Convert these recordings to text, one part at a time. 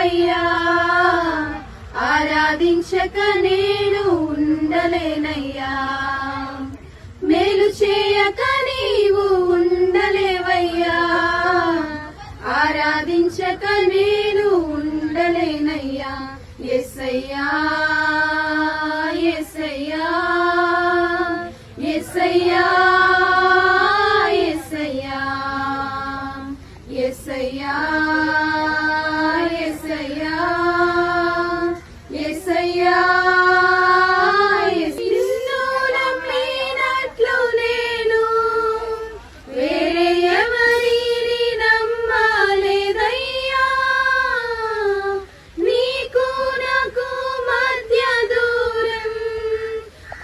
ఉండలేవయ్యా, ఆరాధించక నేను ఉండలేనయ్యా. మేలు చేయక నీవు ఉండలేవయ్యా, ఆరాధించక నేను ఉండలేనయ్యా. యేసయ్యా యేసయ్యా యేసయ్యా యేసయ్యా యేసయ్యా యేసయ్యా యేసయ్యా. నిన్ను నమ్మినట్లు నేను వేరే ఎవరిని నమ్మలేదయ్యా. నీకు నాకు మధ్య దూరం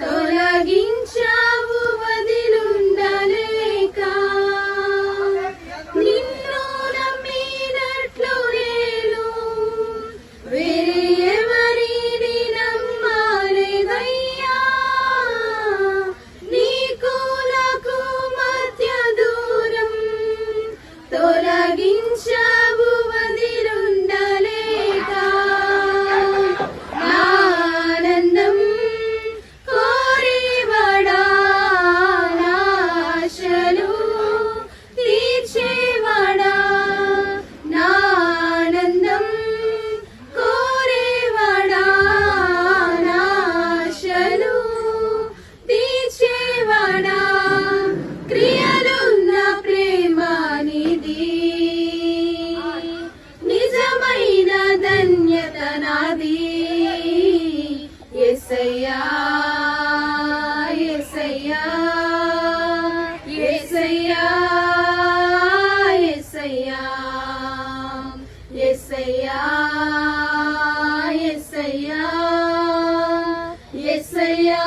తొలగించావు వదిలుండలేక. నిన్ను నమ్మినట్లు నేను వేరే ఎవరిని నమ్మలేదయ్యా. నీకు నాకు మధ్య దూరం తొలగించావు వదిలుండలేక. నా ఆనందం కోరేవాడా, నా ఆశలు తీర్చేవాడా. నా ఆనందం కోరేవాడా, నా ఆశలు తీర్చేవాడా. క్రియలున్న ప్రేమ నిధి, నిజమైన ధన్యత నాది. యేసయ్యా యేసయ్యా యేసయ్యా యేసయ్యా యేసయ్యా యేసయ్యా యేసయ్యా